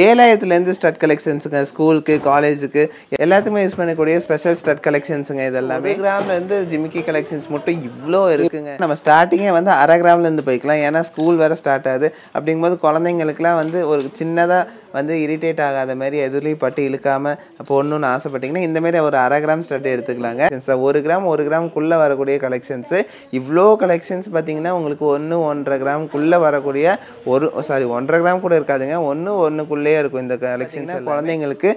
ஏலாயிரத்துலேருந்து stud கலெக்ஷன்ஸுங்க. ஸ்கூலுக்கு, காலேஜுக்கு எல்லாத்துக்குமே யூஸ் பண்ணக்கூடிய ஸ்பெஷல் ஸ்டட் கலெக்ஷன்ஸுங்க இது எல்லாமே. 1 கிராம்லேருந்து ஜிமிக்கி கலெக்ஷன்ஸ் மட்டும் இவ்வளோ இருக்குங்க. நம்ம ஸ்டார்டிங்கே வந்து 1/2 கிராம்லேருந்து போய்க்கலாம். ஏன்னா ஸ்கூல் வேறு ஸ்டார்ட் ஆகுது. அப்படிங்கும்போது குழந்தைங்களுக்குலாம் வந்து ஒரு சின்னதாக வந்து இரிட்டேட் ஆகாத மாதிரி எதுலேயும் பட்டு இழுக்காமல் போடணும்னு ஆசைப்பட்டீங்கன்னா இந்தமாரி ஒரு 1/2 கிராம் ஸ்டட் எடுத்துக்கலாங்க. 1 கிராம் 1 கிராமுக்குள்ளே வரக்கூடிய கலெக்ஷன்ஸு இவ்வளோ கலெக்ஷன்ஸ் பார்த்தீங்கன்னா உங்களுக்கு 1-1.5 கிராமுக்குள்ளே வரக்கூடிய 1.5 கிராம் கூட இருக்காதுங்க. 1-1க்குள்ளேயே இருக்கும் இந்த கலெக்ஷன்ஸ். குழந்தைங்களுக்கு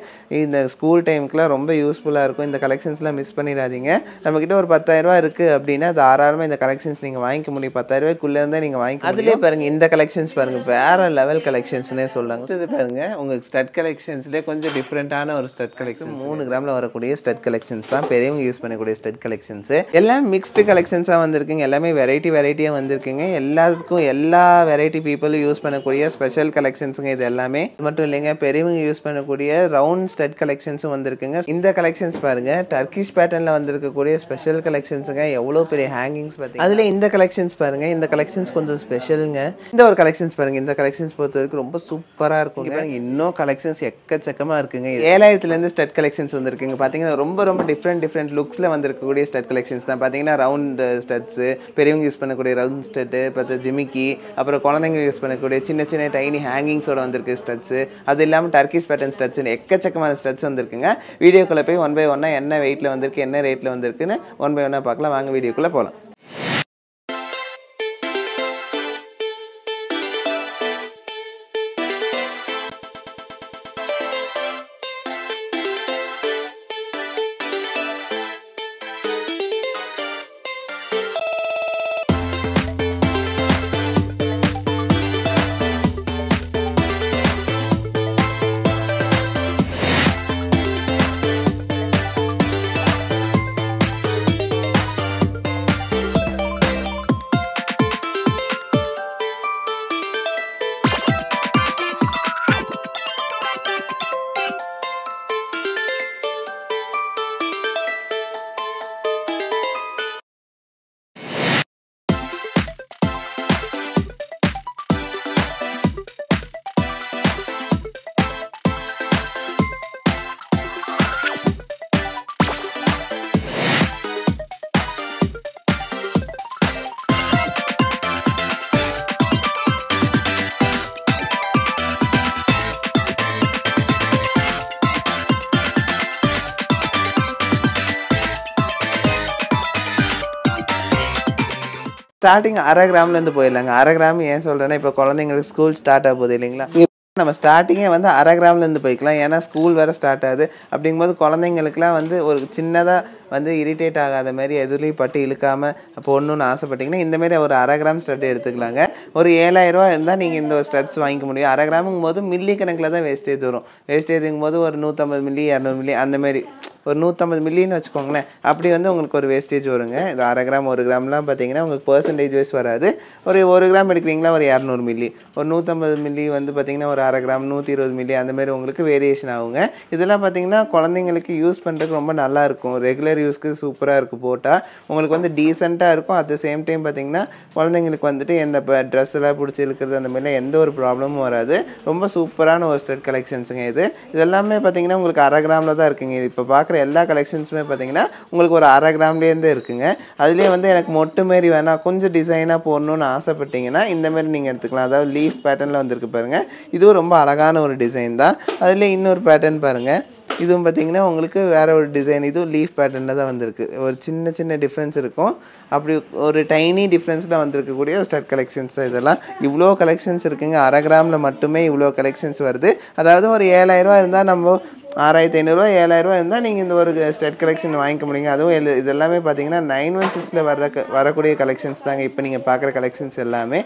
இந்த ஸ்கூல் டைமுக்குலாம் ரொம்ப யூஸ்ஃபுல்லாக இருக்கும். இந்த கலெக்ஷன்ஸ்லாம் மிஸ் பண்ணிடாதீங்க. நம்மக்கிட்ட ஒரு 10,000 ரூபா இருக்குது அப்படின்னா தாராளமாக இந்த கலெக்ஷன்ஸ் நீங்கள் வாங்கிக்க முடியும். 10,000 ரூபாய்க்குள்ளே இருந்தால் நீங்கள் வாங்கிக்க அதுலேயே பாருங்கள். இந்த கலெக்ஷன்ஸ் பாருங்கள், வேறு லெவல் கலெக்ஷன்ஸ்னே சொல்லாங்க. இது பாருங்கள், உங்களுக்கு ஸ்டட் கலெக்ஷன்ஸ்லேயே கொஞ்சம் டிஃப்ரெண்ட்டான ஒரு ஸ்டட் கலெக்ஷன். 3 கிராமில் வரக்கூடிய ஸ்டட் கலெக்ஷன்ஸ் தான் பெரியவங்க யூஸ் பண்ணக்கூடிய ஸ்டட் கலெக்ஷன்ஸு. எல்லாம் மிக்ஸ்டு கலெக்ஷன்ஸாக வந்திருக்குங்க. எல்லாமே வெரைட்டியாக வந்திருக்குங்க. எல்லாத்துக்கும் எல்லா வெரைட்டி பீப்புளும் யூஸ் பண்ணக்கூடிய ஸ்பெஷல் கலெக்ஷன்ஸுங்க இது எல்லாமே. இது மட்டும் இல்லைங்க, பெரியவங்க யூஸ் பண்ணக்கூடிய ரவுண்ட் ஸ்டட் கலெக்ஷன்ஸும் வந்திருக்குங்க. இந்த கலெக்ஷன்ஸ் பாருங்க, டர்க்கிஷ் பேட்டர்னில் வந்திருக்கக்கூடிய ஸ்பெஷல் கலெக்ஷன்ஸுங்க. எவ்வளோ பெரிய ஹேங்கிங்ஸ் பார்த்தீங்க. அதில் இந்த கலெக்ஷன்ஸ் பாருங்க, இந்த கலெக்ஷன்ஸ் கொஞ்சம் ஸ்பெஷலுங்க. இந்த ஒரு கலெக்ஷன்ஸ் பாருங்க, இந்த கலெக்ஷன்ஸ் பொறுத்த வரைக்கும் ரொம்ப சூப்பராக இருக்குங்க. இன்னும் கலெக்ஷன்ஸ் எக்கச்சக்கமாக இருக்குங்க. 7000லேருந்து ஸ்டட் கலெக்ஷன்ஸ் வந்துருக்குங்க. பார்த்தீங்கன்னா ரொம்ப டிஃப்ரெண்ட் லுக்ஸில் வந்திருக்கக்கூடிய ஸ்டட் கலெக்ஷன்ஸ் தான். பார்த்தீங்கன்னா ரவுண்ட் ஸ்டட்ஸு, பெரியவங்க யூஸ் பண்ணக்கூடிய ரவுண்ட் ஸ்டட்டு, பார்த்தா ஜிமிக்கி, அப்புறம் குழந்தைங்க யூஸ் பண்ணக்கூடிய சின்ன டைனி ஹேங்கிங்ஸோட வந்திருக்கு ஸ்டட்ஸு. அது இல்லாமல் டர்க்கிஷ் பேட்டர்ன் ஸ்டட்ஸ்னு எக்கச்சக்கமான ஸ்டட்ஸ் வந்திருக்குங்க. வீடியோக்குள்ளே போய் 1 by 1 என்ன வெயிட்டில் வந்திருக்கு, என்ன ரேட்டில் வந்திருக்குன்னு 1 by 1 பார்க்கலாம். வாங்க வீடியோக்குள்ளே போகலாம். ஸ்டார்டிங் 1/2 கிராம்லேருந்து போயிடலாங்க. 1/2 கிராம் ஏன் சொல்கிறேன்னா, இப்போ குழந்தைங்களுக்கு ஸ்கூல் ஸ்டார்ட் ஆக போகுது இல்லைங்களா? நம்ம ஸ்டார்டிங்கே வந்து 1/2 கிராம்லேருந்து போய்க்கலாம். ஏன்னா ஸ்கூல் வேறு ஸ்டார்ட் ஆகுது. அப்படிங்கும்போது குழந்தைங்களுக்குலாம் வந்து ஒரு சின்னதாக வந்து இரிட்டேட் ஆகாத மாதிரி எதுலேயும் பட்டு இழுக்காமல் போடணும்னு ஆசைப்பட்டீங்கன்னா இந்தமாரி ஒரு 1/2 கிராம் ஸ்டட் எடுத்துக்கலாங்க. ஒரு 7,000 ரூபா இருந்தால் நீங்கள் இந்த ஸ்டட்ஸ் வாங்கிக்க முடியும். 1/2 கிராமுங்கும் போது மில்லி கணக்கில் தான் வேஸ்டேஜ் வரும். வேஸ்டேஜுங்கும் போது ஒரு 150 மில்லி 200 மில்லி அந்தமாரி ஒரு 150 மில்லின்னு வச்சுக்கோங்களேன். அப்படி வந்து உங்களுக்கு ஒரு வேஸ்டேஜ் வருங்க. இது 1/2 கிராம் 1 கிராம்லாம் பார்த்தீங்கன்னா உங்களுக்கு பெர்சன்டேஜ் வைஸ் வராது. ஒரு 1 கிராம் எடுக்கிறீங்களா ஒரு 200 மில்லி, ஒரு 150 மில்லி வந்து பார்த்தீங்கன்னா ஒரு 1/2 கிராம் 120 மில்லி அந்தமாரி உங்களுக்கு வேரியேஷன் ஆகுங்க. இதெல்லாம் பார்த்தீங்கன்னா குழந்தைங்களுக்கு யூஸ் பண்ணுறதுக்கு ரொம்ப நல்லாயிருக்கும். ரெகுலர் யூஸ்க்கு சூப்பராக இருக்கும். போட்டால் உங்களுக்கு வந்து டீசெண்டாக இருக்கும். அட் த சேம் டைம் பார்த்தீங்கன்னா குழந்தைங்களுக்கு வந்துட்டு எந்த ட்ரெஸ் எல்லாம் பிடிச்சி இழுக்கிறது அந்த மாதிரிலாம் எந்த ஒரு ப்ராப்ளமும் வராது. ரொம்ப சூப்பரான ஒரு ஸ்டட் கலெக்ஷன்ஸுங்க இது. இதெல்லாமே பார்த்தீங்கன்னா உங்களுக்கு 1/2 கிராமில் தான் இருக்குங்க. இது இப்போ பார்க்குற எல்லா கலெக்ஷன்ஸுமே பார்த்தீங்கன்னா உங்களுக்கு ஒரு 1/2 கிராம்லேருந்தே இருக்குங்க. அதுலேயே வந்து எனக்கு மொட்டு மாரி வேணாம், கொஞ்சம் டிசைனாக போடணும்னு ஆசைப்பட்டீங்கன்னா இந்தமாரி நீங்கள் எடுத்துக்கலாம். அதாவது லீஃப் பேட்டர்னில் வந்திருக்கு பாருங்கள். இதுவும் ரொம்ப அழகான ஒரு டிசைன் தான். அதுலேயே இன்னொரு பேட்டர்ன் பாருங்கள். இதுவும் பார்த்தீங்கன்னா உங்களுக்கு வேறு ஒரு டிசைன். இதுவும் லீஃப் பேட்டர்னில் தான் வந்திருக்கு. ஒரு சின்ன டிஃப்ரென்ஸ் இருக்கும். அப்படி ஒரு டைனி டிஃப்ரென்ஸில் வந்திருக்கக்கூடிய ஒரு ஸ்டட் கலெக்ஷன்ஸ் தான் இதெல்லாம். இவ்வளோ கலெக்ஷன்ஸ் இருக்குங்க. 1/2 கிராமில் மட்டுமே இவ்வளோ கலெக்ஷன்ஸ் வருது. அதாவது ஒரு 7,000 ரூபா இருந்தால் நம்ம 6,500 7,000 ரூபா இருந்தால் நீங்கள் இந்த ஒரு ஸ்டட் கலெக்ஷன் வாங்கிக்க முடியுங்க. அதுவும் இது எல்லாமே பார்த்தீங்கன்னா 916ல் வரக்கூடிய கலெக்ஷன்ஸ் தாங்க இப்போ நீங்கள் பார்க்குற கலெக்ஷன்ஸ் எல்லாமே.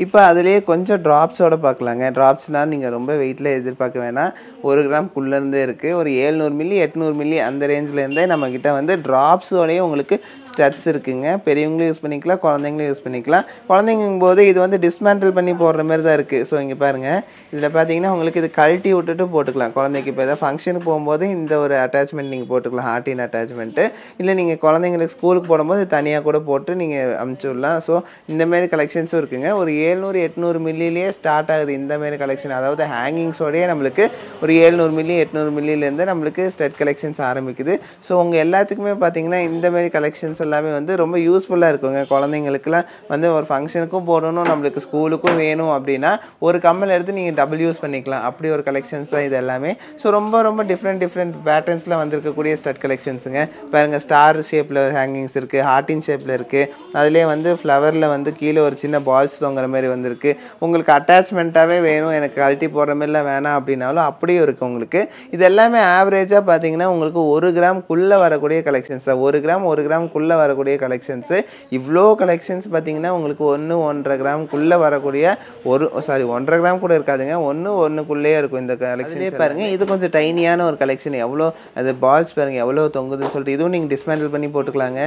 இப்போ அதுலேயே கொஞ்சம் ட்ராப்ஸோட பார்க்கலாங்க. ட்ராப்ஸ்னால் நீங்கள் ரொம்ப வெயிட்டில் எதிர்பார்க்க வேணாம். 1 கிராம்குள்ளேருந்தே இருக்குது. ஒரு 700 மில்லி 800 மில்லி அந்த ரேஞ்சிலேருந்தே நம்மக்கிட்ட வந்து ட்ராப்ஸோடையே உங்களுக்கு ஸ்டட்ஸ் இருக்குங்க. பெரியவங்களும் யூஸ் பண்ணிக்கலாம், குழந்தைங்களும் யூஸ் பண்ணிக்கலாம். குழந்தைங்கும் போது இது வந்து டிஸ்மேண்டில் பண்ணி போடுற மாதிரி தான் இருக்குது. ஸோ இங்கே பாருங்கள், இதில் பார்த்தீங்கன்னா உங்களுக்கு இது கழட்டி விட்டுட்டு போட்டுக்கலாம். குழந்தைக்கு இப்போ ஏதாவது ஃபங்க்ஷனுக்கு போகும்போது இந்த ஒரு அட்டாச்மெண்ட் நீங்கள் போட்டுக்கலாம், ஹார்டின் அட்டாச்மெண்ட்டு. இல்லை நீங்கள் குழந்தைங்களுக்கு ஸ்கூலுக்கு போடும்போது தனியாக கூட போட்டு நீங்கள் அமுச்சு விடலாம். ஸோ இந்தமாரி கலெக்ஷன்ஸும் இருக்குங்க. ஒரு 700 800 மில்லிலேயே ஸ்டார்ட் ஆகுது இந்த மாதிரி கலெக்ஷன். அதாவது ஹேங்கிங்ஸோடயே நம்மளுக்கு ஒரு 700 மில்லி 800 மில்லிலேருந்து நம்மளுக்கு ஸ்டட் கலெக்ஷன்ஸ் ஆரம்பிக்குது. ஸோ உங்கள் எல்லாத்துக்குமே பார்த்தீங்கன்னா இந்த மாதிரி கலெக்ஷன்ஸ் எல்லாமே வந்து ரொம்ப யூஸ்ஃபுல்லாக இருக்குங்க. குழந்தைங்களுக்குலாம் வந்து ஒரு ஃபங்க்ஷனுக்கும் போடணும், நம்மளுக்கு ஸ்கூலுக்கும் வேணும் அப்படின்னா ஒரு கம்மல் எடுத்து நீங்கள் டபுள் யூஸ் பண்ணிக்கலாம். அப்படி ஒரு கலெக்ஷன்ஸ் தான் இது எல்லாமே. ஸோ ரொம்ப ரொம்ப டிஃப்ரெண்ட் பேட்டர்ன்ஸில் வந்திருக்கக்கூடிய ஸ்டட் கலெக்ஷன்ஸுங்க. பாருங்கள், ஸ்டார் ஷேப்பில் ஹேங்கிங்ஸ் இருக்குது, ஹார்ட்டின் ஷேப்பில் இருக்குது, அதுலேயே வந்து ஃப்ளவரில் வந்து கீழே ஒரு சின்ன பால்ஸ் தொங்குற மாதிரி வந்திருக்கு. உங்களுக்கு அட்டாச்மெண்ட்டாகவே வேணும், எனக்கு கழட்டி போடுற மாதிரிலாம் வேணாம் அப்படின்னாலும் அப்படியும் இருக்குது உங்களுக்கு. இது எல்லாமே ஆவரேஜாக பார்த்தீங்கன்னா உங்களுக்கு 1 கிராம்குள்ளே வரக்கூடிய கலெக்ஷன்ஸ் தான். 1 கிராம்குள்ளே வரக்கூடிய கலெக்ஷன்ஸு. இவ்வளோ கலெக்ஷன்ஸ் பார்த்தீங்கன்னா உங்களுக்கு 1-1.5 கிராம்குள்ளே வரக்கூடிய 1.5 கிராம் கூட இருக்காதுங்க, 1-1க்குள்ளேயே இருக்கும் இந்த கலெக்ஷன்ஸ் பாருங்கள். இது கொஞ்சம் டைனியான ஒரு கலெக்ஷன். எவ்வளோ அது பால்ஸ் பாருங்கள் எவ்வளோ தொங்குதுன்னு சொல்லிட்டு. இதுவும் நீங்கள் டிஸ்மேண்டில் பண்ணி போட்டுக்கலாங்க.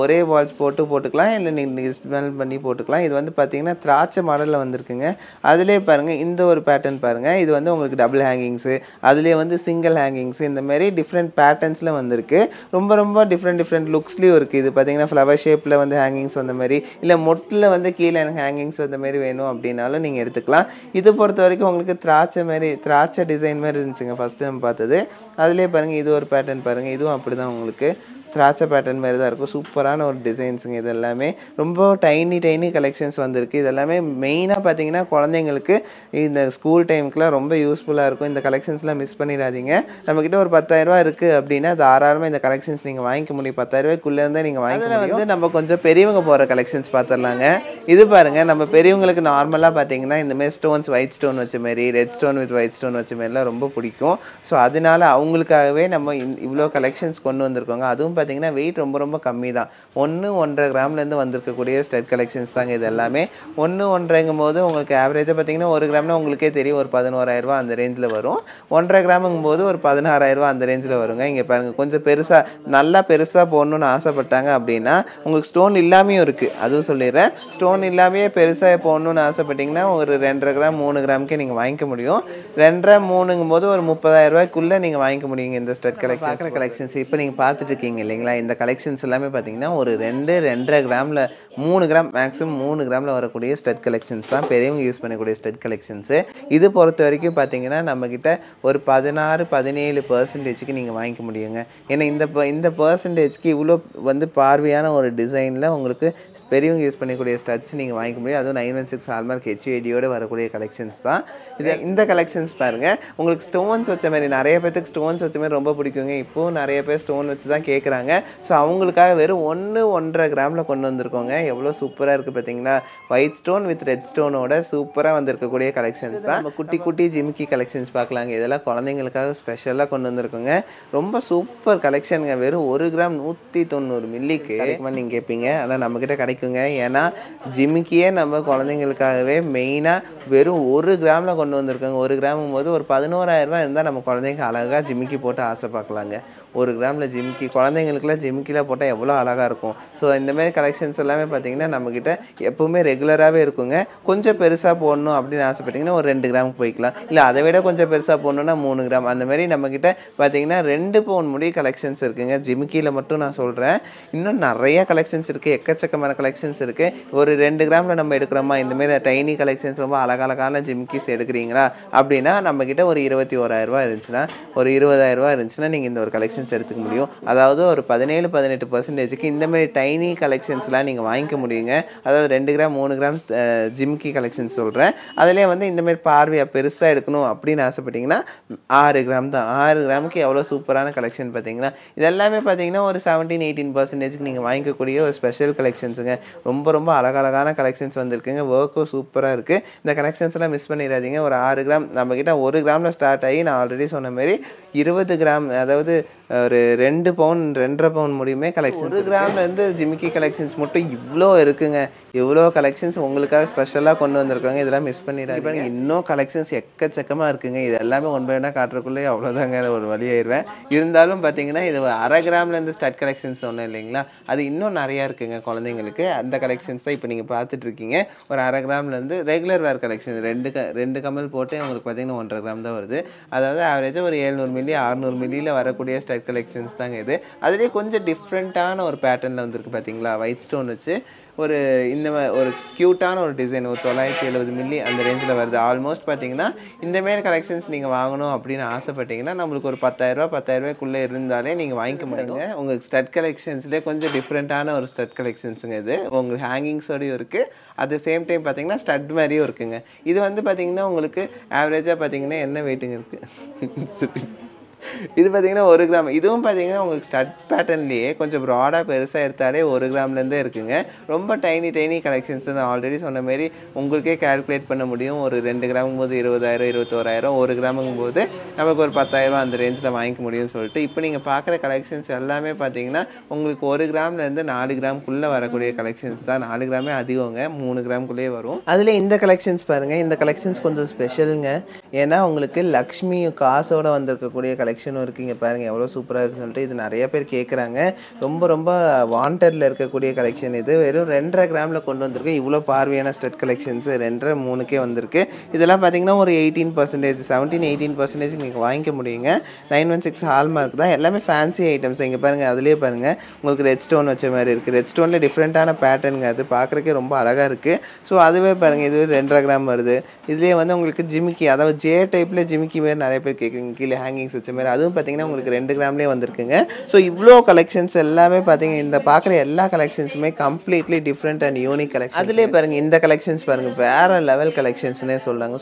ஒரே பால்ஸ் போட்டுக்கலாம், இல்லை நீங்கள் டிஸ்மேண்டில் பண்ணி போட்டுக்கலாம். இது வந்து பார்த்தீங்கன்னா திராட்சை மாடலில் வந்திருக்குங்க. அதுலேயே பாருங்கள் இந்த ஒரு பேட்டர்ன் பாருங்கள். இது வந்து உங்களுக்கு டபுள் ஹேங்கிங்ஸு, அதுலேயே வந்து சிங்கிள் ஹேங்கிங்ஸு, இந்த மாதிரி டிஃப்ரெண்ட் பேட்டர்ன்ஸில் வந்திருக்கு. ரொம்ப ரொம்ப டிஃப்ரெண்ட் லுக்ஸ்லேயும் இருக்குது. இது பார்த்தீங்கன்னா ஃப்ளவர் ஷேப்பில் வந்து ஹேங்கிங்ஸ் வந்த மாதிரி, இல்லை மொட்டில் வந்து கீழே எனக்கு ஹேங்கிங்ஸ் வந்த மாதிரி வேணும் அப்படின்னாலும் நீங்கள் எடுத்துக்கலாம். இது பொறுத்த வரைக்கும் உங்களுக்கு திராட்சை டிசைன் மாதிரி இருந்துச்சுங்க ஃபஸ்ட்டு நம்ம பார்த்தது. அதுலேயே பாருங்கள் இது ஒரு பேட்டர்ன் பாருங்கள். இதுவும் அப்படி தான் உங்களுக்கு திராட்சை பேட்டர்ன் மாதிரி தான் இருக்கும். சூப்பரான ஒரு டிசைன்ஸுங்க. இது எல்லாமே ரொம்ப டைனி கலெக்ஷன்ஸ் வந்திருக்கு. இது எல்லாமே மெயினாக பார்த்தீங்கன்னா குழந்தைங்களுக்கு இந்த ஸ்கூல் டைமுக்குலாம் ரொம்ப யூஸ்ஃபுல்லாக இருக்கும். இந்த கலெக்ஷன்ஸ்லாம் மிஸ் பண்ணிடாதீங்க. நம்மக்கிட்ட ஒரு 10,000 இருக்குது அப்படின்னா தாராளமாக இந்த கலெக்ஷன்ஸ் நீங்கள் வாங்கிக்க முடியும். 10,000 இருந்தே நீங்கள் வாங்கிக்க முடியும். வந்து நம்ம கொஞ்சம் பெரியவங்க போகிற கலெக்ஷன்ஸ் பார்த்துடலாங்க. இது பாருங்கள், நம்ம பெரியவங்களுக்கு நார்மலாக பார்த்தீங்கன்னா இந்தமாதிரி ஸ்டோன்ஸ், ஒயிட் ஸ்டோன் வச்ச மாதிரி, red stone with white stone வச்ச மாதிரிலாம் ரொம்ப பிடிக்கும். ஸோ அதனால அவங்களுக்காகவே நம்ம இவ்வளோ கலெக்ஷன்ஸ் கொண்டு வந்திருக்கோங்க. அதுவும் பார்த்தீங்கன்னா வெயிட் ரொம்ப ரொம்ப கம்மி தான். 1-1.5 கிராம்லேருந்து வந்திருக்கக்கூடிய ஸ்டட் கலெக்ஷன்ஸ் தாங்க இது எல்லாமே. 1-1.5ங்கும் போது உங்களுக்கு ஆவரேஜாக பார்த்தீங்கன்னா 1 கிராம்னா உங்களுக்கே தெரியும் ஒரு 11,000 அந்த ரேஞ்சில் வரும். 1.5 கிராமுங்கும் போது ஒரு 16,000 அந்த ரேஞ்சில் வருங்க. இங்கே பாருங்கள், கொஞ்சம் நல்லா பெருசாக போடணும்னு ஆசைப்பட்டாங்க அப்படின்னா உங்களுக்கு ஸ்டோன் இல்லாமையும் இருக்குது. அதுவும் சொல்லிடுறேன், ஸ்டோன் இல்லாமையே பெருசாக போடணும்னு ஆசைப்பட்டீங்கன்னா ஒரு 2.5 கிராம் 3 கிராமுக்கே நீங்கள் வாங்கிக்க முடியும். 2.5 3ங்கும் போது ஒரு 30,000 நீங்கள் வாங்கிக்க முடியுங்க இந்த ஸ்டட் கலெக்ஷன்ஸ். இப்போ நீங்கள் பார்த்துட்டு இருக்கீங்க இல்லைங்களா, இந்த கலெக்ஷன்ஸ் எல்லாமே பார்த்தீங்கன்னா ஒரு 2-2.5 கிராமில் 3 கிராம் மேக்ஸிமம் 3 கிராமில் வரக்கூடிய ஸ்டட் கலெக்ஷன்ஸ் தான் பெரியவங்க யூஸ் பண்ணக்கூடிய ஸ்டட் கலெக்ஷன்ஸு. இது பொறுத்த வரைக்கும் பார்த்தீங்கன்னா நம்மக்கிட்ட ஒரு 16-17% நீங்கள் வாங்கிக்க முடியுங்க. ஏன்னா இந்த பர்சன்டேஜ்க்கு இவ்வளோ வந்து பார்வையான ஒரு டிசைனில் உங்களுக்கு பெரியவங்க யூஸ் பண்ணக்கூடிய ஸ்டட்ஸ் நீங்கள் வாங்கிக்க முடியும். அதுவும் 916 ஹால்மார்க் HUID வரக்கூடிய கலெக்ஷன்ஸ் தான் இந்த கலெக்ஷன்ஸ் பாருங்கள். உங்களுக்கு ஸ்டோன்ஸ் வச்ச மாதிரி நிறைய பேருக்கு ஸ்டோன்ஸ் வச்ச மாதிரி ரொம்ப பிடிக்குங்க. இப்போது நிறைய பேர் ஸ்டோன் வச்சு தான் கேட்குறாங்க. ஸோ அவங்களுக்காக வெறும் 1-1.5 கிராமில் கொண்டு வந்திருக்கோங்க. எவ்வளோ சூப்பராக இருக்குது பார்த்தீங்களா, ஒயிட் ஸ்டோன் வித் ரெட் ஸ்டோனோட சூப்பராக வந்திருக்கக்கூடிய கலெக்ஷன்ஸ் தான். நம்ம குட்டி ஜிமிக்கி கலெக்ஷன்ஸ் பார்க்கலாங்க. இதெல்லாம் குழந்தைங்களுக்காக ஸ்பெஷலாக கொண்டு வந்திருக்கோங்க. ரொம்ப சூப்பர் கலெக்ஷனுங்க. வெறும் 1 கிராம் 190 மில்லிக்கு நீங்கள் கேட்பீங்க, ஆனால் நம்மக்கிட்ட கிடைக்குங்க. ஏன்னா ஜிமிக்கியே நம்ம குழந்தைங்களுக்காகவே மெயினாக வெறும் 1 கிராமில் கொண்டு வந்திருக்கோங்க. 1 கிராமும் போது ஒரு 11,000 இருந்தால் நம்ம குழந்தைங்க அழகாக ஜிமிக்கி போட்டு ஆசை பார்க்கலாங்க. 1 கிராமில் ஜிமிக்கி குழந்தைங்களுக்குலாம் ஜிமிக்கிலாம் போட்டால் எவ்வளோ அழகாக இருக்கும். ஸோ இந்தமாரி கலெக்ஷன்ஸ் எல்லாமே பார்த்தீங்கன்னா நம்மக்கிட்ட எப்போவுமே ரெகுலராகவே இருக்குங்க. கொஞ்சம் பெருசாக போடணும் அப்படின்னு ஆசைப்பட்டீங்கன்னா ஒரு 2 கிராமுக்கு போய்க்கலாம். இல்லை அதை விட கொஞ்சம் பெருசாக போடணுன்னா 3 கிராம் அந்த மாதிரி நம்மக்கிட்ட பார்த்தீங்கன்னா 2 பவுன் முடி கலெக்ஷன்ஸ் இருக்குங்க. ஜிமிக்கியில் மட்டும் நான் சொல்கிறேன். இன்னும் நிறைய கலெக்ஷன்ஸ் இருக்குது, எக்கச்சக்கமான கலெக்ஷன்ஸ் இருக்குது. ஒரு 2 கிராமில் நம்ம எடுக்கிறோமா, இந்தமாரி டைனி கலெக்ஷன்ஸ் ரொம்ப அழகழகான ஜிமிக்கிஸ் எடுக்கிறீங்களா அப்படின்னா நம்மக்கிட்ட ஒரு 21,000 இருந்துச்சுன்னா, ஒரு 20,000 இருந்துச்சுன்னா நீங்கள் இந்த ஒரு கலெக்ஷன்ஸ் எடுத்துக்க முடியும். அதாவது ஒரு 17-18%க்கு இந்த மாதிரி டைனி கலெக்ஷன்ஸ்லாம் நீங்கள் வாங்கிக்க முடியுங்க. அதாவது 2 கிராம் 3 கிராம் ஜிமிக்கி கலெக்ஷன்ஸ் சொல்கிறேன். அதிலே வந்து இந்த மாதிரி பார்வையாக பெருசாக எடுக்கணும் அப்படின்னு ஆசைப்பட்டீங்கன்னா 6 கிராம் தான். 6 கிராமுக்கு எவ்வளோ சூப்பரான கலெக்ஷன் பார்த்தீங்கன்னா. இதெல்லாமே பார்த்தீங்கன்னா ஒரு 17-18%க்கு நீங்கள் வாங்கிக்கக்கூடிய ஒரு ஸ்பெஷல் கலெக்ஷன்ஸுங்க. ரொம்ப ரொம்ப அழகழகான கலெக்ஷன்ஸ் வந்திருக்குங்க. ஒர்க்கும் சூப்பராக இருக்குது. இந்த கலெக்ஷன்ஸ்லாம் மிஸ் பண்ணிடாதீங்க. ஒரு 6 கிராம் நம்மக்கிட்ட 1 கிராமில் ஸ்டார்ட் ஆகி நான் ஆல்ரெடி சொன்ன மாதிரி 20 கிராம் அதாவது ஒரு 2 பவுன் 2.5 பவுன் முடியுமே கலெக்ஷன். 1 கிராம்லேருந்து ஜிமிக்கி கலெக்ஷன்ஸ் மட்டும் இவ்வளோ இருக்குங்க. இவ்வளோ கலெக்ஷன்ஸ் உங்களுக்காக ஸ்பெஷலாக கொண்டு வந்திருக்காங்க. இதெல்லாம் மிஸ் பண்ணிடாதீங்க. இன்னும் கலெக்ஷன்ஸ் எக்கச்சக்கமாக இருக்குங்க. இது எல்லாமே ஒன் பை ஒன்னாக காட்டுறதுக்குள்ளேயே அவ்வளோதாங்க, ஒரு வழியாயிருவேன். இருந்தாலும் பார்த்தீங்கன்னா இது 1/2 கிராம்லேருந்து ஸ்டட் கலெக்ஷன்ஸ் சொன்னேன் இல்லைங்களா, அது இன்னும் நிறையா இருக்குங்க குழந்தைங்களுக்கு. அந்த கலெக்ஷன்ஸ் தான் இப்போ நீங்கள் பார்த்துட்ருக்கீங்க. ஒரு 1/2 கிராம்லேருந்து ரெகுலர் வேர் கலெக்ஷன் 2 கமல் போட்டு உங்களுக்கு பார்த்தீங்கன்னா 1.5 கிராம் தான் வருது. அதாவது ஆவரேஜாக ஒரு 700 மில்லி 600 மில்லியில் வரக்கூடிய ஸ்டட் கலெக்ஷன்ஸ் தாங்க இது. அதுலேயே கொஞ்சம் டிஃப்ரெண்ட்டான ஒரு பேட்டர்னில் வந்துருக்கு பார்த்தீங்களா, ஒயிட் ஸ்டோன் வச்சு ஒரு இந்த ஒரு க்யூட்டான ஒரு டிசைன் ஒரு 970 மில்லி அந்த ரேஞ்சில் வருது. ஆல்மோஸ்ட் பார்த்தீங்கன்னா இந்தமாரி கலெக்ஷன்ஸ் நீங்கள் வாங்கணும் அப்படின்னு ஆசைப்பட்டீங்கன்னா நம்மளுக்கு ஒரு 10,000 இருந்தாலே நீங்கள் வாங்கிக்க முடியுங்க. உங்களுக்கு ஸ்டட் கலெக்ஷன்ஸ்லேயே கொஞ்சம் டிஃப்ரெண்ட்டான ஒரு ஸ்டட் கலெக்ஷன்ஸுங்க இது. உங்களுக்கு ஹேங்கிங்ஸோடையும் இருக்குது, அட் த சேம் டைம் பார்த்தீங்கன்னா ஸ்டட் மாதிரியும் இருக்குங்க. இது வந்து பார்த்தீங்கன்னா உங்களுக்கு ஆவரேஜாக பார்த்தீங்கன்னா என்ன வெயிட்டுங்க இருக்குது இது பார்த்தீங்கன்னா 1 கிராம். இதுவும் பார்த்தீங்கன்னா உங்களுக்கு ஸ்டட் பேட்டர்ன்லேயே கொஞ்சம் ப்ராடாக பெருசாக எடுத்தாலே 1 கிராம்லேருந்தே இருக்குங்க. ரொம்ப டைனி கலெக்ஷன்ஸ் தான். ஆல்ரெடி சொன்ன மாரி உங்களுக்கே கால்குலேட் பண்ண முடியும். ஒரு 2 கிராமுங்கும் போது 20,000 21,000, 1 கிராமுங்கும் போது நமக்கு ஒரு 10,000 அந்த ரேஞ்சில் வாங்கிக்க முடியும்னு சொல்லிட்டு இப்போ நீங்கள் பார்க்குற கலெக்ஷன்ஸ் எல்லாமே பார்த்தீங்கன்னா உங்களுக்கு 1 கிராம்லேருந்து 4 கிராமுக்குள்ளே வரக்கூடிய கலெக்ஷன்ஸ் தான். 4 கிராமே அதிகங்க, 3 கிராமுக்குள்ளேயே வரும். அதில் இந்த கலெக்ஷன்ஸ் பாருங்கள், இந்த கலெக்ஷன்ஸ் கொஞ்சம் ஸ்பெஷலுங்க. ஏன்னா உங்களுக்கு லக்ஷ்மி காசோட வந்திருக்கக்கூடிய கலெக்ஷனும் இருக்குது. இங்கே பாருங்கள் எவ்வளோ சூப்பராக இருக்குன்னு சொல்லிட்டு இது நிறைய பேர் கேட்குறாங்க. ரொம்ப வாண்டடில் இருக்கக்கூடிய கலெக்ஷன் இது. வெறும் 2.5 கிராமில் கொண்டு வந்திருக்கு. இவ்வளோ பார்வையான ஸ்டட் கலெக்ஷன்ஸ் 2.5 3க்கே வந்திருக்கு. இதெல்லாம் பார்த்தீங்கன்னா ஒரு 18%, 17-18% நீங்கள் வாங்கிக்க முடியுங்க. 916 ஹால்மார்க் தான். எல்லாமே ஃபேன்சி ஐட்டம்ஸ். இங்கே பாருங்கள், அதுலேயே பாருங்கள் உங்களுக்கு ரெட் ஸ்டோன் வச்ச மாதிரி இருக்குது. ரெட் ஸ்டோனில் டிஃப்ரெண்ட்டான பேட்டர்னுங்க, அது பார்க்குறக்கே ரொம்ப அழகாக இருக்குது. ஸோ அதுவே பாருங்கள், இது 2.5 கிராம் வருது. இதுலேயே வந்து உங்களுக்கு ஜிமிக்கி, அதாவது ஜே டைப்பில் ஜிமிக்கி மாரி நிறைய பேர் கேட்குறீங்க, கீழே ஹேங்கிங்ஸ் வச்ச மாதிரி. அதுவும் பார்த்தீங்கன்னா உங்களுக்கு 2 கிராம்லேயே வந்திருக்குங்க. ஸோ இவ்வளோ கலெக்ஷன்ஸ் எல்லாமே பார்த்தீங்கன்னா இந்த பார்க்குற எல்லா கலெக்ஷன்ஸுமே completely different and unique collection. அதுலேயே பாருங்கள் இந்த கலெக்ஷன்ஸ் பாருங்கள், வேறு லெவல் கலெக்ஷன்ஸ்னே சொல்கிறாங்க.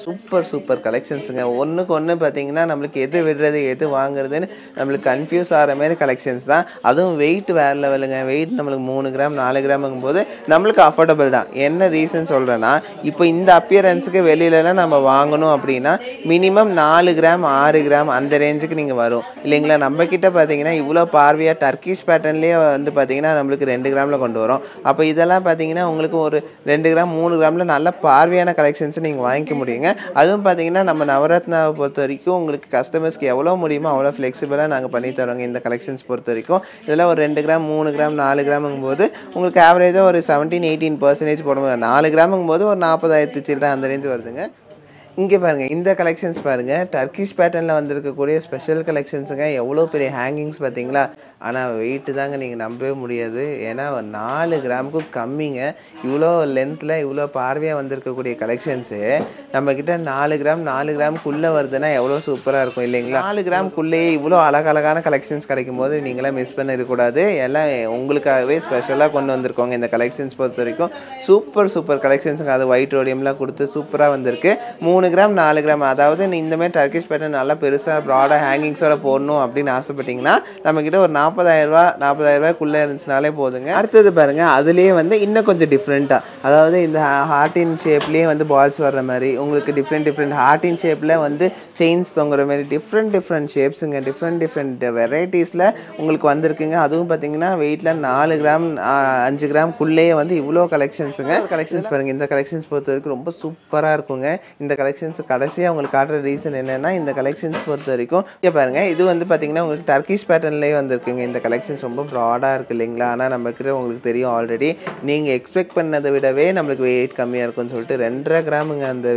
சூப்பர் கலெக்ஷன்ஸுங்க. ஒன்றுக்கு ஒன்று பார்த்தீங்கன்னா நம்மளுக்கு எது விடுறது எது வாங்குறதுன்னு நம்மளுக்கு கன்ஃபியூஸ் ஆகிற மாதிரி கலெக்ஷன்ஸ் தான். அதுவும் வெயிட் வேறு லெவலுங்க. வெயிட் நம்மளுக்கு 3 கிராம் 4 கிராமுங்கும் போது நம்மளுக்கு அஃபோர்டபுள் தான். என்ன ரீசன் சொல்கிறேன்னா, இப்போ இந்த அப்பியரன்ஸுக்கு வெளியிலலாம் நம்ம வாங்கணும் அப்படின்னா மினிமம் 4 கிராம் 6 கிராம் அந்த ரேஞ்சுக்கு நீங்கள் வரும் இல்லைங்களா. நம்ம கிட்ட பார்த்தீங்கன்னா இவ்வளோ பார்வையாக டர்க்கிஷ் பேட்டர்ன்லேயே வந்து பார்த்தீங்கன்னா நம்மளுக்கு 2 கிராமில் கொண்டு வரும். அப்போ இதெல்லாம் பார்த்தீங்கன்னா உங்களுக்கு ஒரு 2 கிராம் 3 கிராமில் நல்ல பார்வையான கலெக்ஷன்ஸை நீங்கள் வாங்கிக்க முடியுங்க. அதுவும் பார்த்தீங்கன்னா நம்ம நவரத்னாவை பொறுத்த வரைக்கும் உங்களுக்கு கஸ்டமர்ஸ்க்கு எவ்வளோ முடியுமோ அவ்வளோ ஃப்ளெக்சிபிளாக நாங்கள் பண்ணி தரோங்க. இந்த கலெக்ஷன்ஸ் பொறுத்த வரைக்கும் இதெல்லாம் ஒரு 2 கிராம் 3 கிராம் 4 கிராமுங்கும் போது உங்களுக்கு ஆவரேஜாக ஒரு 17-18% போடும்போது 4 கிராமுங்கும் போது ஒரு 40,000 சில்லறை அந்த ரேஞ்சு வருதுங்க. இங்கே பாருங்கள் இந்த கலெக்ஷன்ஸ் பாருங்கள், டர்க்கிஷ் பேட்டர்னில் வந்திருக்கக்கூடிய ஸ்பெஷல் கலெக்ஷன்ஸுங்க. எவ்வளோ பெரிய ஹேங்கிங்ஸ் பார்த்தீங்களா. ஆனால் வெயிட்டு தாங்க நீங்கள் நம்பவே முடியாது. ஏன்னா 4 கிராமுக்கும் கம்மிங்க. இவ்வளோ லென்த்தில் இவ்வளோ பார்வையாக வந்திருக்கக்கூடிய கலெக்ஷன்ஸு நம்மக்கிட்ட 4 கிராமுக்குள்ளே வருதுன்னா எவ்வளோ சூப்பராக இருக்கும் இல்லைங்களா. 4 கிராமுக்குள்ளேயே இவ்வளோ அழகான கலெக்ஷன்ஸ் கிடைக்கும் போது நீங்களாம் மிஸ் பண்ணிடக்கூடாது. எல்லாம் உங்களுக்காகவே ஸ்பெஷலாக கொண்டு வந்திருக்கோங்க. இந்த கலெக்ஷன்ஸ் பொறுத்த வரைக்கும் சூப்பர் கலெக்ஷன்ஸுங்க. அது ஒயிட் ரோடியம்லாம் கொடுத்து சூப்பராக வந்திருக்கு. 3 கிராம் 4 கிராம், அதாவது இந்தமாதிரி டர்க்கிஷ் பேட்டர்ன் நல்லா பெருசாக ப்ராடாக ஹேங்கிங்ஸோட போடணும் அப்படின்னு ஆசைப்பட்டீங்கன்னா நம்மக்கிட்ட ஒரு 40,000 இருந்துச்சுனாலே போதுங்க. அடுத்தது பாருங்கள், அதுலேயே வந்து இன்னும் கொஞ்சம் டிஃப்ரெண்ட்டாக, அதாவது இந்த ஹார்டின் ஷேப்லேயே வந்து பால்ஸ் வர்ற மாதிரி உங்களுக்கு டிஃப்ரெண்ட் ஹார்டின் ஷேப்பில் வந்து செயின்ஸ் தொங்குற மாதிரி டிஃப்ரெண்ட் ஷேப்ஸுங்க. டிஃப்ரெண்ட் வெரைட்டிஸில் உங்களுக்கு வந்திருக்குங்க. அதுவும் பார்த்தீங்கன்னா வெயிட்டில் 4 கிராம் 5 கிராம்குள்ளேயே வந்து இவ்வளோ கலெக்ஷன்ஸுங்க. கலெக்ஷன்ஸ் பாருங்கள், இந்த கலெக்ஷன்ஸ் பொறுத்த வரைக்கும் ரொம்ப சூப்பராக இருக்குங்க. இந்த கலெக்ஷன்ஸ் கடைசியாக உங்களுக்கு காட்டுற ரீசன் என்னென்னா, இந்த கலெக்ஷன்ஸ் பொறுத்த வரைக்கும் இங்கே பாருங்கள், இது வந்து பார்த்தீங்கன்னா உங்களுக்கு டர்க்கிஷ் பேட்டர்ன்லேயே வந்திருக்குங்க. இந்த கலெக்ஷன்ஸ் ரொம்ப ப்ராடாக இருக்குது இல்லைங்களா. ஆனால் நம்மக்கிட்ட உங்களுக்கு தெரியும் ஆல்ரெடி, நீங்கள் எக்ஸ்பெக்ட் பண்ணதை விடவே நம்மளுக்கு வெயிட் கம்மியாக இருக்கும்னு சொல்லிட்டு 2.5 கிராமுங்க. அந்த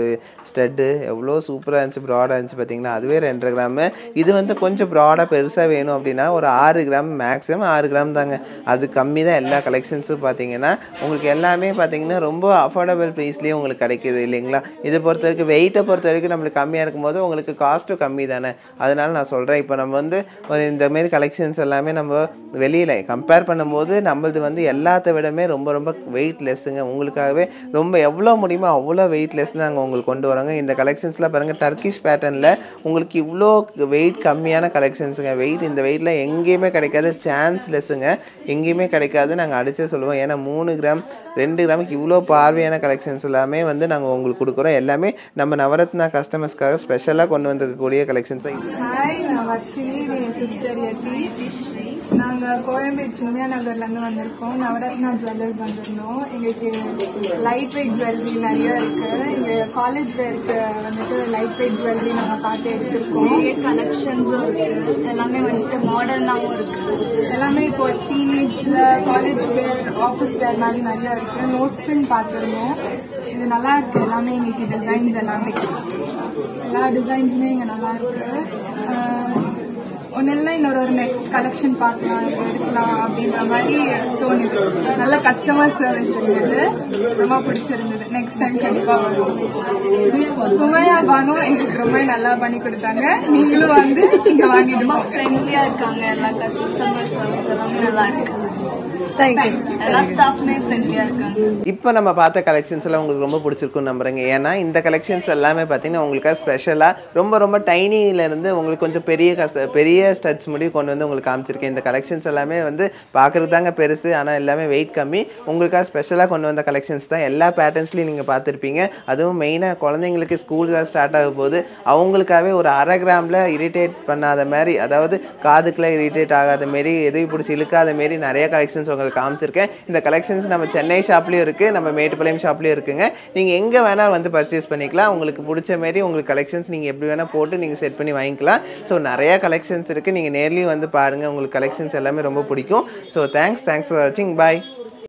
ஸ்டட்டு எவ்வளோ சூப்பராக இருந்துச்சு, ப்ராடாக இருந்துச்சு பார்த்தீங்கன்னா. அதுவே 2.5 கிராமு. இது வந்து கொஞ்சம் ப்ராடாக பெருசாக வேணும் அப்படின்னா ஒரு 6 கிராம், மேக்ஸிமம் 6 கிராம் தாங்க. அது கம்மி தான். எல்லா கலெக்ஷன்ஸும் பார்த்தீங்கன்னா உங்களுக்கு எல்லாமே பார்த்தீங்கன்னா ரொம்ப அஃபோர்டபுள் ப்ரைஸ்லேயே உங்களுக்கு கிடைக்கிது இல்லைங்களா. இதை பொறுத்த வரைக்கும் வெயிட்டை பொறுத்த வரைக்கும் நம்மளுக்கு கம்மியாக இருக்கும்போது உங்களுக்கு காஸ்ட்டும் கம்மி தானே. அதனால நான் சொல்கிறேன், இப்போ நம்ம வந்து ஒரு இந்தமாரி கலெக்ஷன்ஸ் எல்லாமே நம்ம வெளியில் கம்பேர் பண்ணும்போது நம்மளது வந்து எல்லாத்த விடமே ரொம்ப வெயிட் லெஸ்ஸுங்க. உங்களுக்காகவே ரொம்ப எவ்வளோ முடியுமோ அவ்வளோ வெயிட் லெஸ்ஸில் நாங்கள் உங்களுக்கு கொண்டு வரோங்க. இந்த கலெக்ஷன்ஸ்லாம் பாருங்கள், டர்க்கிஷ் பேட்டர்னில் உங்களுக்கு இவ்வளோ வெயிட் கம்மியான கலெக்ஷன்ஸுங்க. இந்த வெயிட்டில் எங்கேயுமே கிடைக்காது, சான்ஸ் லெஸ்ஸுங்க. எங்கேயுமே கிடைக்காது, நாங்கள் அடிச்சே சொல்லுவோம். ஏன்னா 3 கிராம் 2 கிராமுக்கு இவ்வளோ பார்வையான கலெக்ஷன்ஸ் எல்லாமே வந்து நாங்கள் உங்களுக்கு கொடுக்குறோம். எல்லாமே நம்ம நவரத்னா கஸ்டமர்ஸ்க்காக ஸ்பெஷலாக கொண்டு வந்திருக்கக்கூடிய கலெக்ஷன்ஸ். ஹாய், நான் வர்ஷினி, என் சிஸ்டர் யதி. நாங்கள் கோயம்பேடு சின்ன நகர்லேருந்து வந்திருக்கோம். நவரத்னா ஜுவல்லர்ஸ் வந்திருந்தோம். எங்களுக்கு லைட் வெயிட் ஜுவல்லரி நிறைய இருக்குது. இங்கே காலேஜ் வேருக்கு வந்துட்டு லைட் வெயிட் ஜுவல்லரி நாங்கள் பார்த்து எடுத்திருக்கோம். கலெக்ஷன்ஸும் இருக்குது. எல்லாமே வந்துட்டு மாடர்னாகவும் இருக்குது. எல்லாமே இப்போ டீனேஜில் காலேஜ் வேர், ஆஃபீஸ் வேர் மாதிரி நிறையா இருக்குது. நோஸ்பின் பார்த்துருந்தோம். இது நல்லா இருக்குது. எல்லாமே இன்னைக்கு டிசைன்ஸ் எல்லாமே எல்லா டிசைன்ஸுமே இங்கே நல்லா இருக்குது. ஒன்னு இல்லை இன்னொரு நெக்ஸ்ட் கலெக்ஷன் பார்க்கலாம் எடுக்கலாம் அப்படின்ற மாதிரி தோணுது. நல்ல கஸ்டமர் சர்வீஸ் இருந்தது, ரொம்ப பிடிச்சிருந்தது. நெக்ஸ்ட் டைம் கண்டிப்பா வரும். சுமையா பானு எங்களுக்கு ரொம்ப நல்லா பண்ணி கொடுத்தாங்க. நீங்களும் வந்து இங்க வாங்கிட்டு ரொம்ப ஃப்ரெண்ட்லியா இருக்காங்க. எல்லா கஸ்டமர் சர்வீஸ் எல்லாமே நல்லா இருக்கு. எல்லா ஸ்டாஃப்மே ஃப்ரெண்ட்லியா இருக்காங்க. இப்போ நம்ம பார்த்த கலெக்ஷன்ஸ் எல்லாம் உங்களுக்கு ரொம்ப பிடிச்சிருக்கும்னு நம்புறேங்க. ஏன்னா இந்த கலெக்ஷன்ஸ் எல்லாமே பார்த்தீங்கன்னா உங்களுக்கு ஸ்பெஷலாக ரொம்ப டைனியில இருந்து உங்களுக்கு கொஞ்சம் பெரிய ஸ்டட்ஸ் முடிவு கொண்டு வந்து உங்களுக்கு காமிச்சிருக்கேன். இந்த கலெக்ஷன்ஸ் எல்லாமே வந்து பார்க்கறதுக்கு தாங்க பெருசு, ஆனால் எல்லாமே வெயிட் கம்மி. உங்களுக்காக ஸ்பெஷலாக கொண்டு வந்த கலெக்ஷன்ஸ் தான். எல்லா பேட்டர்ன்ஸ்லையும் நீங்கள் பார்த்துருப்பீங்க. அதுவும் மெயினாக குழந்தைங்களுக்கு ஸ்கூல் ஸ்டார்ட் ஆகும் போது அவங்களுக்காகவே ஒரு அரை கிராமில் இரிட்டேட் பண்ணாத மாதிரி, அதாவது காதுக்குள்ள இரிட்டேட் ஆகாத மாரி, எதையும் பிடிச்சி இழுக்காத மாரி நிறைய கலெக்ஷன்ஸ் உங்களுக்கு காமிச்சிருக்கேன். இந்த கலெக்ஷன்ஸ் நம்ம சென்னை ஷாப்லேயும் இருக்குது, நம்ம மேட்டுப்பாளையம் ஷாப்லேயும் இருக்குங்க. நீங்கள் எங்கே வேணால் வந்து பர்ச்சேஸ் பண்ணிக்கலாம். உங்களுக்கு பிடிச்ச மாரி உங்களுக்கு கலெக்ஷன்ஸ் நீங்கள் எப்படி வேணால் போட்டு நீங்கள் செட் பண்ணி வாங்கிக்கலாம். ஸோ நிறையா கலெக்ஷன்ஸ் இருக்குது. நீங்கள் நேர்லேயும் வந்து பாருங்கள், உங்களுக்கு கலெக்ஷன்ஸ் எல்லாமே ரொம்ப பிடிக்கும். ஸோ தேங்க்ஸ் ஃபார் வாட்சிங். பாய்.